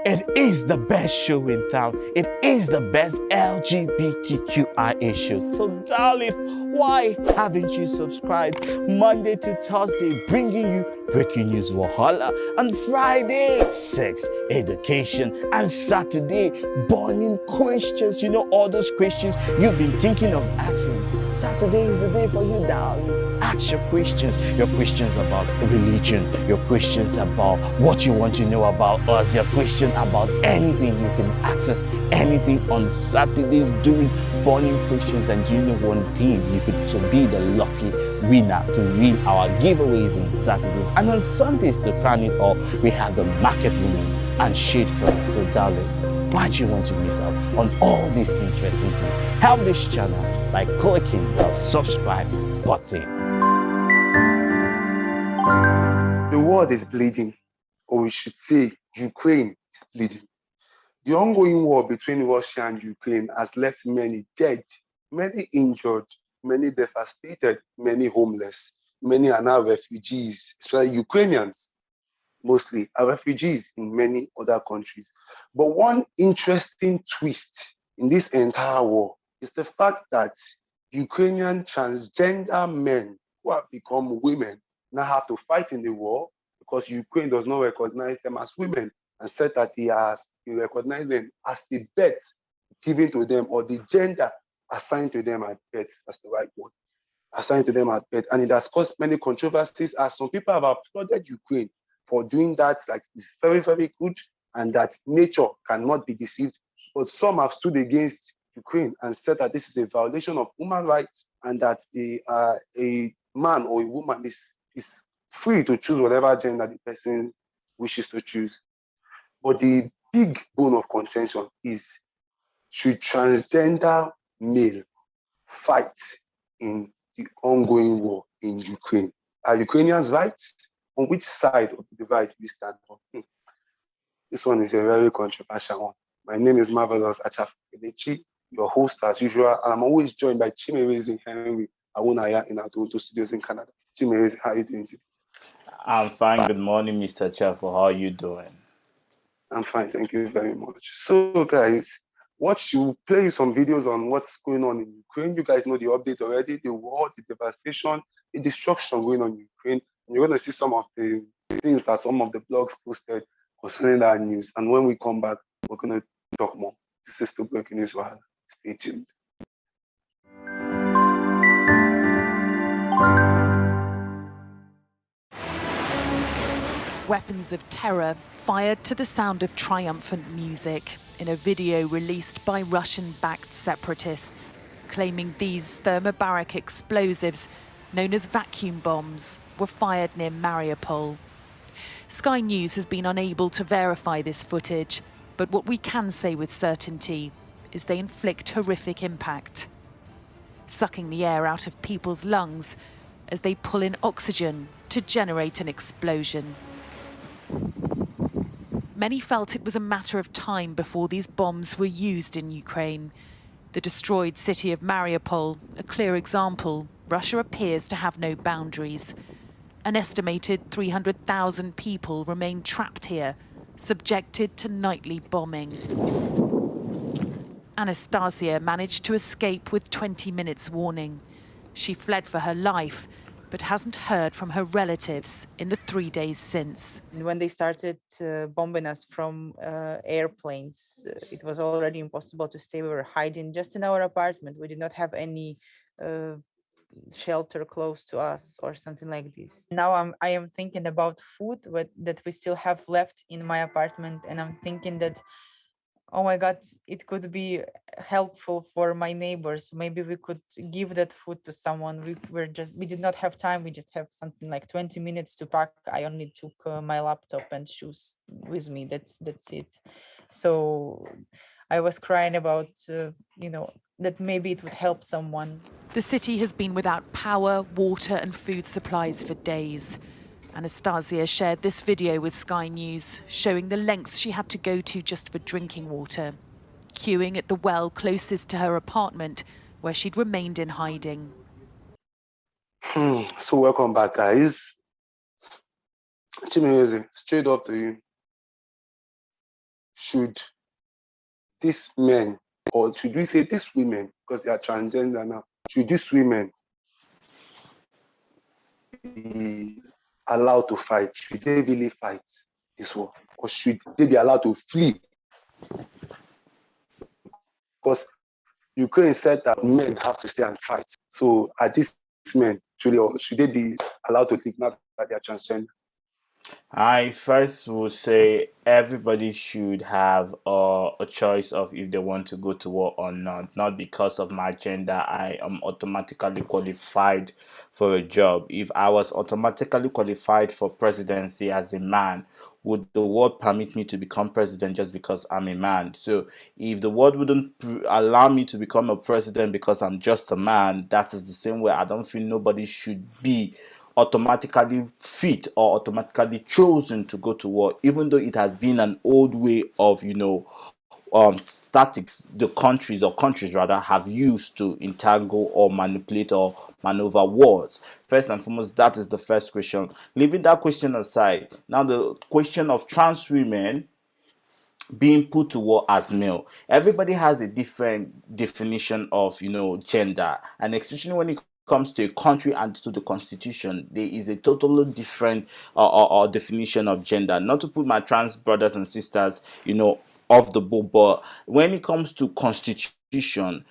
It is the best show in town. It is the best LGBTQI issue. So darling, why haven't you subscribed? Monday to Thursday, bringing you breaking news Wahala. On Friday, sex, education. And Saturday, burning questions. You know, all those questions you've been thinking of asking. Saturday is the day for you, darling. Ask your questions about religion, your questions about what you want to know about us, your question about anything. You can access anything on Saturdays doing burning questions. And you know one thing, you could to be the lucky winner to win our giveaways on Saturdays. And on Sundays, to crown it all, we have the market woman and shade girl. So darling, why do you want to miss out on all these interesting things? Help this channel by clicking the subscribe button. The world is bleeding, or we should say Ukraine is bleeding. The ongoing war between Russia and Ukraine has left many dead, many injured, many devastated, many homeless. Many are now refugees, especially Ukrainians, mostly are refugees in many other countries. But one interesting twist in this entire war is the fact that Ukrainian transgender men who have become women now have to fight in the war because Ukraine does not recognize them as women and said that he recognized them as the birth given to them or the gender assigned to them at birth. That's the right word. Assigned to them at birth. And it has caused many controversies as some people have applauded Ukraine for doing that, like it's very, very good, and that nature cannot be deceived. But some have stood against Ukraine and said that this is a violation of human rights and that a man or a woman is free to choose whatever gender the person wishes to choose. But the big bone of contention is, should transgender male fight in the ongoing war in Ukraine? Are Ukrainians right? On which side of the divide we stand on? This one is a very controversial one. My name is Marvelous Achafechi, your host as usual, and I'm always joined by Chimereze Henry Awunaya in our Toronto studios in Canada. Chimereze, how are you doing today? I'm fine. Good morning, Mr. Chaffo. How are you doing? I'm fine, thank you very much. So guys, you play some videos on what's going on in Ukraine. You guys know the update already, the war, the devastation, the destruction going on in Ukraine. And you're going to see some of the things that some of the blogs posted concerning that news. And when we come back, we're going to talk more. This is still breaking news. Stay tuned. Weapons of terror fired to the sound of triumphant music in a video released by Russian-backed separatists, claiming these thermobaric explosives, known as vacuum bombs, were fired near Mariupol. Sky News has been unable to verify this footage, but what we can say with certainty is they inflict horrific impact, sucking the air out of people's lungs as they pull in oxygen to generate an explosion. Many felt it was a matter of time before these bombs were used in Ukraine. The destroyed city of Mariupol, a clear example. Russia appears to have no boundaries. An estimated 300,000 people remain trapped here, subjected to nightly bombing. Anastasia managed to escape with 20 minutes warning. She fled for her life, but hasn't heard from her relatives in the 3 days since. When they started bombing us from airplanes, it was already impossible to stay. We were hiding just in our apartment. We did not have any shelter close to us or something like this. Now I am thinking about food that we still have left in my apartment, and I'm thinking that, oh my God, it could be helpful for my neighbors. Maybe we could give that food to someone. We did not have time. We just have something like 20 minutes to pack. I only took my laptop and shoes with me. That's it. So I was crying about, that maybe it would help someone. The city has been without power, water and food supplies for days. Anastasia shared this video with Sky News, showing the lengths she had to go to just for drinking water, queuing at the well closest to her apartment, where she'd remained in hiding. So welcome back, guys. Chimereze, straight up to you. should these men, or should we say these women, because they are transgender now, should these women be allowed to fight? Should they really fight this war? Or should they be allowed to flee? Because Ukraine said that men have to stay and fight. So are these men truly, or should they be allowed to leave now that they are transgender? I first would say everybody should have a choice of if they want to go to war or not. Not because of my gender, I am automatically qualified for a job. If I was automatically qualified for presidency as a man, would the world permit me to become president just because I'm a man? So if the world wouldn't allow me to become a president because I'm just a man, that is the same way I don't feel nobody should be automatically fit or automatically chosen to go to war, even though it has been an old way of, statics the countries rather have used to entangle or manipulate or maneuver wars. First and foremost, that is the first question. Leaving that question aside, now the question of trans women being put to war as male. Everybody has a different definition of, gender, and especially when it comes to a country and to the constitution, there is a totally different definition of gender. Not to put my trans brothers and sisters, off the book, but when it comes to constitution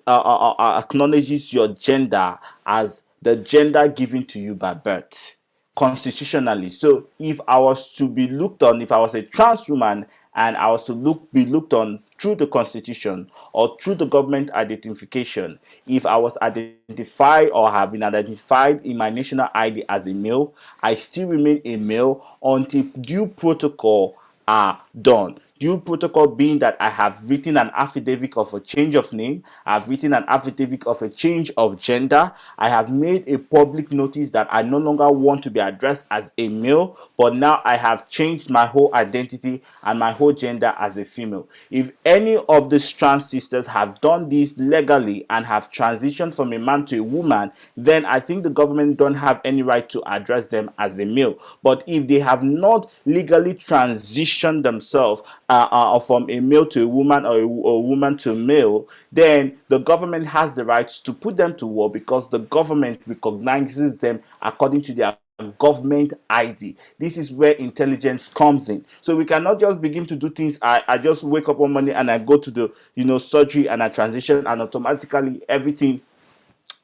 acknowledges your gender as the gender given to you by birth constitutionally. So if I was to be looked on, if I was a trans woman and I was to be looked on through the constitution or through the government identification, if I was identified or have been identified in my national ID as a male, I still remain a male until due protocol are done. Due protocol being that I have written an affidavit of a change of name, I've written an affidavit of a change of gender, I have made a public notice that I no longer want to be addressed as a male, but now I have changed my whole identity and my whole gender as a female. If any of these trans sisters have done this legally and have transitioned from a man to a woman, then I think the government don't have any right to address them as a male. But if they have not legally transitioned themselves from a male to a woman or a woman to a male, then the government has the right to put them to war because the government recognizes them according to their government ID. This is where intelligence comes in. So we cannot just begin to do things. I just wake up one morning and I go to the surgery and I transition and automatically everything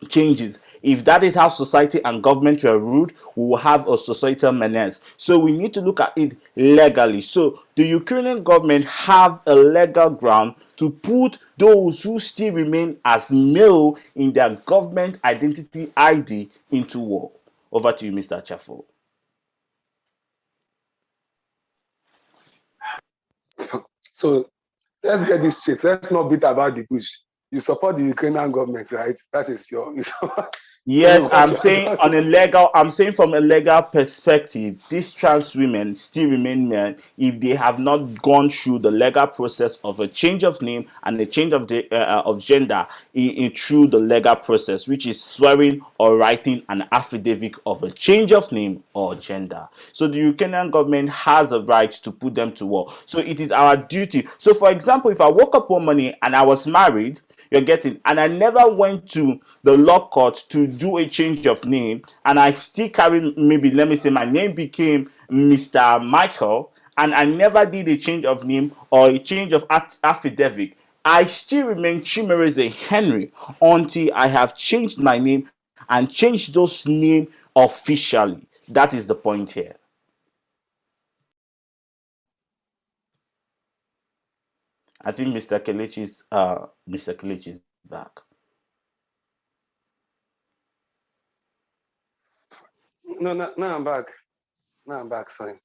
changes. If that is how society and government were ruled, we will have a societal menace. So we need to look at it legally. So the Ukrainian government have a legal ground to put those who still remain as male in their government identity ID into war. Over to you, Mr. Chafo. So let's get this straight. Let's not beat about the bush. You support the Ukrainian government, right? That is your. Yes, I'm saying from a legal perspective, these trans women still remain men if they have not gone through the legal process of a change of name and a change of gender through the legal process, which is swearing or writing an affidavit of a change of name or gender. So the Ukrainian government has a right to put them to war. So it is our duty. So for example, if I woke up one morning and I was married, you're getting, and I never went to the law court to do a change of name, and I still carry, maybe let me say my name became Mr. Michael, and I never did a change of name or a change of affidavit, I still remain Chimereze Henry until I have changed my name and changed those names officially. That is the point here. I think Mr. Kelechi is back. No, no, no, I'm back. No, I'm back. Sorry.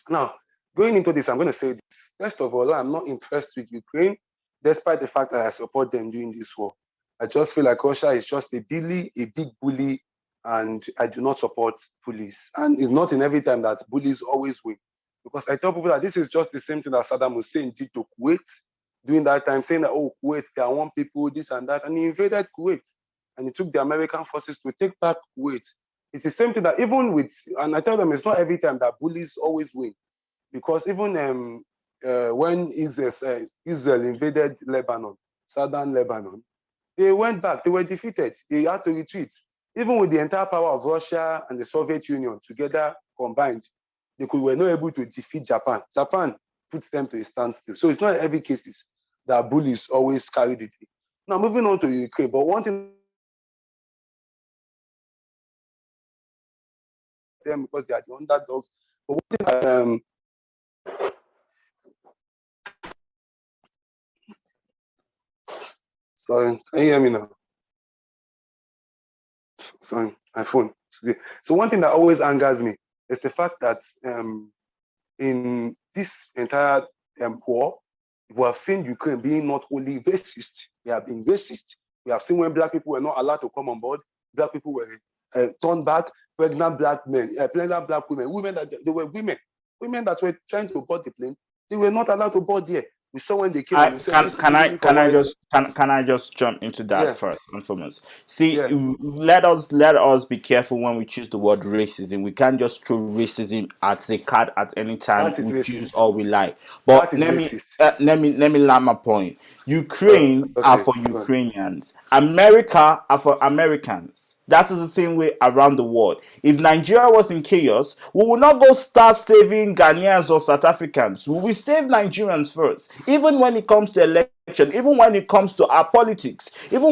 Now, going into this, I'm going to say this. First of all, I'm not impressed with Ukraine, despite the fact that I support them during this war. I just feel like Russia is just a big bully, and I do not support bullies. And it's not in every time that bullies always win. Because I tell people that this is just the same thing that Saddam Hussein did to Kuwait during that time, saying that, oh, Kuwait, they are one people, this and that. And he invaded Kuwait. And he took the American forces to take back Kuwait. It's the same thing that even with, and I tell them it's not every time that bullies always win. Because even when Israel invaded Lebanon, southern Lebanon, they went back. They were defeated. They had to retreat. Even with the entire power of Russia and the Soviet Union together combined, were not able to defeat Japan. Japan puts them to a standstill. So it's not every case that bullies always carry the day. Now, moving on to Ukraine, but one thing, because they are the underdogs, but one thing sorry, can you hear me now? Sorry, my phone. So one thing that always angers me is the fact that in this entire war, we have seen Ukraine being not only racist, they have been racist. We have seen when black people were not allowed to come on board, black people were turned back, pregnant black men, pregnant black women that they were women that were trying to board the plane, they were not allowed to board there. We saw when they came and they said, can I just jump into that Yeah. first and foremost? See, Yeah. let us be careful when we choose the word racism. We can't just throw racism at the card at any time. That is We racist. choose all we like. But That is let me land my point. Ukraine are for Ukrainians. America are for Americans. That is the same way around the world. If Nigeria was in chaos, we will not go start saving Ghanaians or South Africans. We will save Nigerians first. Even when it comes to election, even when it comes to our politics, even